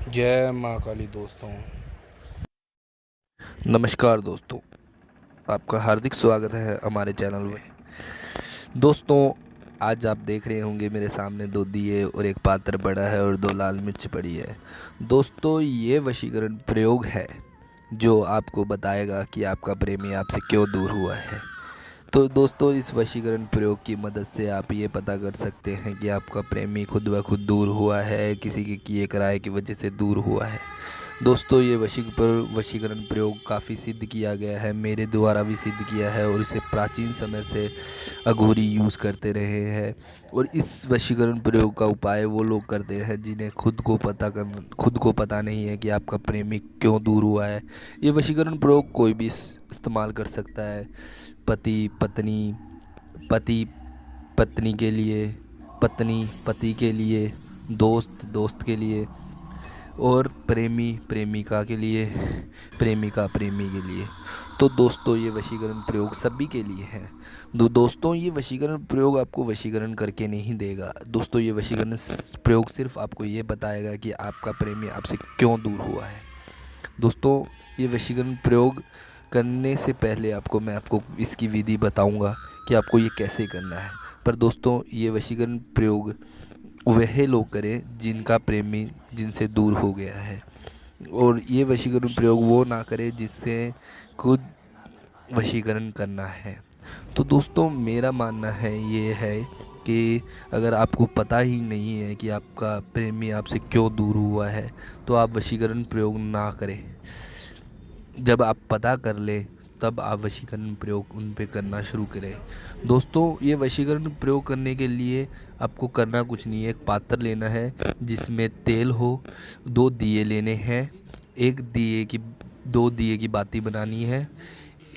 जय माँ काली दोस्तों। नमस्कार दोस्तों, आपका हार्दिक स्वागत है हमारे चैनल में। दोस्तों, आज आप देख रहे होंगे मेरे सामने दो दिए और एक पात्र पड़ा है और दो लाल मिर्च पड़ी है। दोस्तों, ये वशीकरण प्रयोग है जो आपको बताएगा कि आपका प्रेमी आपसे क्यों दूर हुआ है। तो दोस्तों, इस वशीकरण प्रयोग की मदद से आप ये पता कर सकते हैं कि आपका प्रेमी खुद ब खुद दूर हुआ है, किसी के किए कराए की वजह से दूर हुआ है। दोस्तों, ये वशीकरण प्रयोग काफ़ी सिद्ध किया गया है, मेरे द्वारा भी सिद्ध किया है और इसे प्राचीन समय से अघोरी यूज़ करते रहे हैं। और इस वशीकरण प्रयोग का उपाय वो लोग करते हैं जिन्हें खुद को पता नहीं है कि आपका प्रेमी क्यों दूर हुआ है। ये वशीकरण प्रयोग कोई भी इस्तेमाल कर सकता है। पति पत्नी, पति पत्नी के लिए, पत्नी पति के लिए, दोस्त दोस्त के लिए और प्रेमी प्रेमिका के लिए, प्रेमिका प्रेमी के लिए। तो दोस्तों, ये वशीकरण प्रयोग सभी के लिए है। दोस्तों, ये वशीकरण प्रयोग आपको वशीकरण करके नहीं देगा। दोस्तों, ये वशीकरण प्रयोग सिर्फ आपको ये बताएगा कि आपका प्रेमी आपसे क्यों दूर हुआ है। दोस्तों, ये वशीकरण प्रयोग करने से पहले मैं आपको इसकी विधि बताऊंगा कि आपको ये कैसे करना है। पर दोस्तों, ये वशीकरण प्रयोग वह लोग करें जिनका प्रेमी जिनसे दूर हो गया है, और ये वशीकरण प्रयोग वो ना करें जिससे खुद वशीकरण करना है। तो दोस्तों, मेरा मानना है ये है कि अगर आपको पता ही नहीं है कि आपका प्रेमी आपसे क्यों दूर हुआ है तो आप वशीकरण प्रयोग ना करें। जब आप पता कर लें तब आप वशीकरण प्रयोग उन पे करना शुरू करें। दोस्तों, ये वशीकरण प्रयोग करने के लिए आपको करना कुछ नहीं है। एक पात्र लेना है जिसमें तेल हो, दो दिए लेने हैं, एक दिए की दो दिए की बाती बनानी है,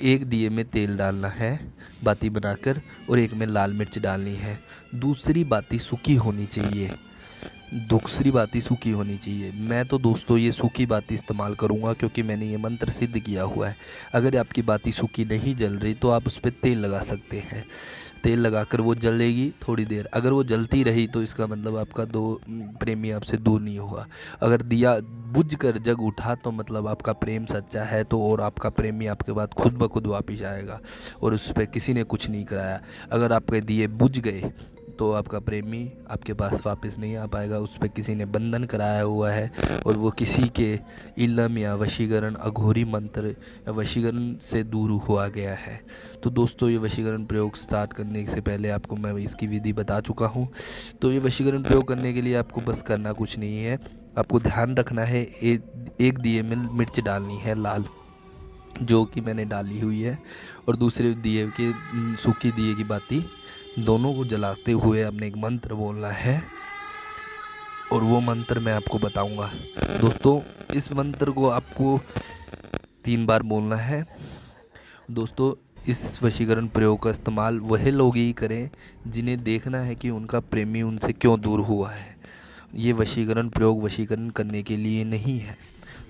एक दिए में तेल डालना है बाती बनाकर, और एक में लाल मिर्च डालनी है। दूसरी बाती सूखी होनी चाहिए, दूसरी बाती सूखी होनी चाहिए। मैं तो दोस्तों ये सूखी बाती इस्तेमाल करूँगा क्योंकि मैंने ये मंत्र सिद्ध किया हुआ है। अगर आपकी बाती सूखी नहीं जल रही तो आप उस पर तेल लगा सकते हैं। तेल लगाकर वो जलेगी थोड़ी देर, अगर वो जलती रही तो इसका मतलब आपका प्रेमी आपसे दूर नहीं हुआ। अगर दिया बुझ कर जग उठा तो मतलब आपका प्रेम सच्चा है, तो और आपका प्रेमी आपके बाद खुद ब खुद वापिस आएगा और उस पर किसी ने कुछ नहीं कराया। अगर आपके दिए बुझ गए तो आपका प्रेमी आपके पास वापस नहीं आ पाएगा, उस पर किसी ने बंधन कराया हुआ है और वो किसी के इल्लम या वशीकरण, अघोरी मंत्र या वशीकरण से दूर हुआ गया है। तो दोस्तों, ये वशीकरण प्रयोग स्टार्ट करने से पहले आपको मैं इसकी विधि बता चुका हूँ। तो ये वशीकरण प्रयोग करने के लिए आपको बस करना कुछ नहीं है। आपको ध्यान रखना है, एक दिए में मिर्च डालनी है लाल, जो कि मैंने डाली हुई है, और दूसरे दिए के सूखी दिए की बाती, दोनों को जलाते हुए आपने एक मंत्र बोलना है और वो मंत्र मैं आपको बताऊंगा। दोस्तों, इस मंत्र को आपको 3 बार बोलना है। दोस्तों, इस वशीकरण प्रयोग का इस्तेमाल वह लोग ही करें जिन्हें देखना है कि उनका प्रेमी उनसे क्यों दूर हुआ है। ये वशीकरण प्रयोग वशीकरण करने के लिए नहीं है,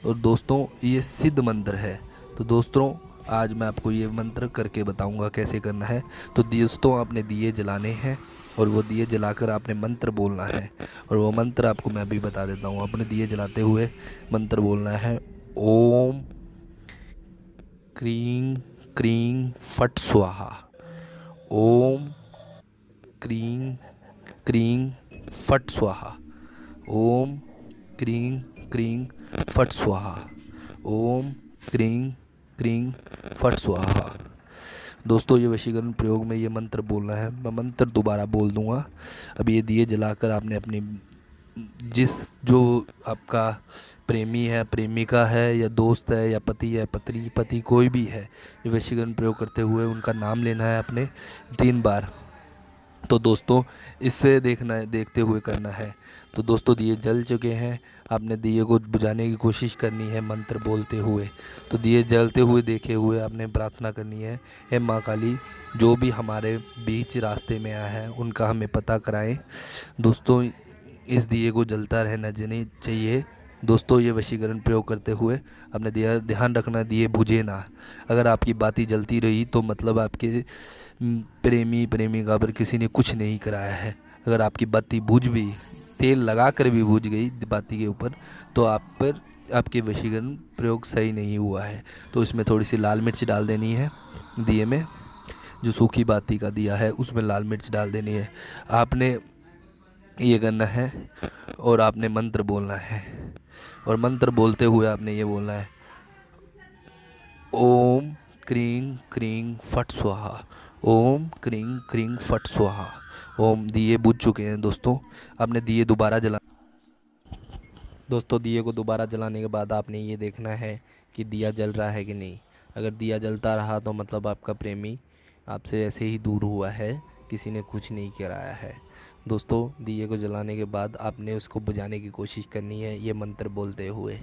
और दोस्तों ये सिद्ध मंत्र है। तो दोस्तों, आज मैं आपको ये मंत्र करके बताऊंगा कैसे करना है। तो दोस्तों, आपने दिए जलाने हैं और वो दिए जलाकर आपने मंत्र बोलना है, और वो मंत्र आपको मैं अभी बता देता हूँ। अपने दिए जलाते हुए मंत्र बोलना है, ओम क्रीं क्रीं फट स्वाहा। ओम क्रीं क्रीं फट स्वाहा। ओम क्रीं क्रीं फट स्वाहा। ओम क्रीं क्रीं फट स्वाहा। दोस्तों, ये वशीकरण प्रयोग में ये मंत्र बोलना है। मैं मंत्र दोबारा बोल दूंगा। अब ये दिए जलाकर आपने अपनी जिस जो आपका प्रेमी है, प्रेमिका है, या दोस्त है, या पति है, पत्नी, पति कोई भी है, ये वशीकरण प्रयोग करते हुए उनका नाम लेना है अपने 3 बार। तो दोस्तों, इससे देखना है, देखते हुए करना है। तो दोस्तों, दिए जल चुके हैं, आपने दिए को बुझाने की कोशिश करनी है मंत्र बोलते हुए। तो दिए जलते हुए देखे हुए आपने प्रार्थना करनी है, हे माँ काली, जो भी हमारे बीच रास्ते में आया है उनका हमें पता कराएं। दोस्तों, इस दिए को जलता रहना चाहिए। दोस्तों, ये वशीकरण प्रयोग करते हुए आपने ध्यान रखना दिए बुझे ना। अगर आपकी बाती जलती रही तो मतलब आपके प्रेमी प्रेमिका पर किसी ने कुछ नहीं कराया है। अगर आपकी बत्ती बुझ भी तेल लगाकर भी बुझ गई बाती के ऊपर, तो आप पर आपके वशीकरण प्रयोग सही नहीं हुआ है। तो इसमें थोड़ी सी लाल मिर्च डाल देनी है दिए में, जो सूखी बाती का दिया है उसमें लाल मिर्च डाल देनी है। आपने ये करना है और आपने मंत्र बोलना है, और मंत्र बोलते हुए आपने ये बोलना है, ओम क्रीं क्रीं फट स्वाहा, ओम क्रीं क्रीं फट स्वाहा। ओम। दिए बुझ चुके हैं दोस्तों, आपने दिए दोबारा जला दोस्तों दिए को दोबारा जलाने के बाद आपने ये देखना है कि दिया जल रहा है कि नहीं। अगर दिया जलता रहा तो मतलब आपका प्रेमी आपसे ऐसे ही दूर हुआ है, किसी ने कुछ नहीं कराया है। दोस्तों दिए को जलाने के बाद आपने उसको बुझाने की कोशिश करनी है ये मंत्र बोलते हुए।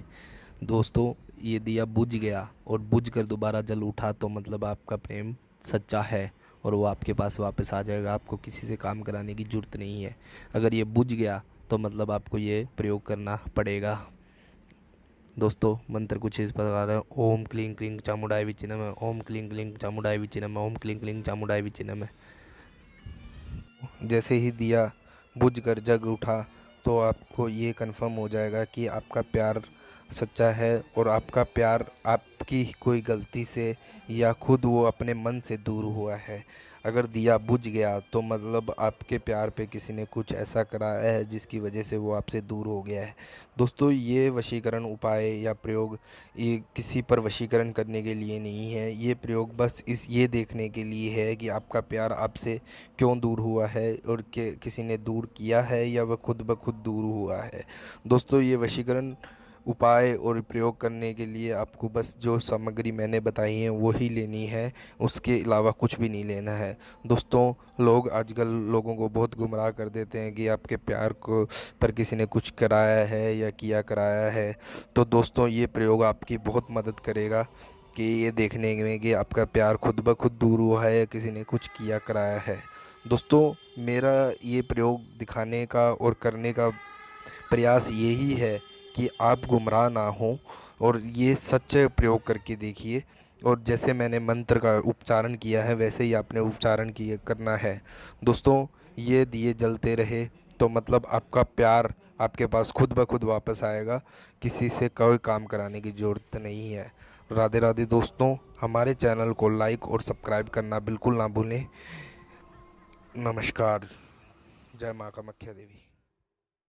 दोस्तों ये दिया बुझ गया और बुझ कर दोबारा जल उठा तो मतलब आपका प्रेम सच्चा है और वो आपके पास वापस आ जाएगा, आपको किसी से काम कराने की ज़रूरत नहीं है। अगर ये बुझ गया तो मतलब आपको ये प्रयोग करना पड़ेगा। दोस्तों मंत्र कुछ इस प्रकार है, ओम क्लीं क्लीं चामुंडाय विचे नमः, ओम क्लीं क्लीं चामुंडाय विचे नमः, ओम क्लीं क्लीं चामुंडाय विचे नमः। जैसे ही दिया बुझ कर जग उठा तो आपको ये कंफर्म हो जाएगा कि आपका प्यार सच्चा है और आपका प्यार आपकी कोई गलती से या खुद वो अपने मन से दूर हुआ है। अगर दिया बुझ गया तो मतलब आपके प्यार पे किसी ने कुछ ऐसा कराया है जिसकी वजह से वो आपसे दूर हो गया है। दोस्तों ये वशीकरण उपाय या प्रयोग ये किसी पर वशीकरण करने के लिए नहीं है, ये प्रयोग बस ये देखने के लिए है कि आपका प्यार आपसे क्यों दूर हुआ है और कि किसी ने दूर किया है या वह खुद ब खुद दूर हुआ है। दोस्तों ये वशीकरण उपाय और प्रयोग करने के लिए आपको बस जो सामग्री मैंने बताई है वही लेनी है, उसके अलावा कुछ भी नहीं लेना है। दोस्तों लोग आजकल लोगों को बहुत गुमराह कर देते हैं कि आपके प्यार को पर किसी ने कुछ कराया है या किया कराया है। तो दोस्तों ये प्रयोग आपकी बहुत मदद करेगा कि ये देखने में कि आपका प्यार खुद ब खुद दूर हुआ है या किसी ने कुछ किया कराया है। दोस्तों मेरा ये प्रयोग दिखाने का और करने का प्रयास यही है कि आप गुमराह ना हों और ये सच प्रयोग करके देखिए, और जैसे मैंने मंत्र का उच्चारण किया है वैसे ही आपने उच्चारण किए करना है। दोस्तों ये दिए जलते रहे तो मतलब आपका प्यार आपके पास खुद ब खुद वापस आएगा, किसी से कोई काम कराने की ज़रूरत नहीं है। राधे राधे दोस्तों, हमारे चैनल को लाइक और सब्सक्राइब करना बिल्कुल ना भूलें। नमस्कार। जय माँ कामाख्या देवी।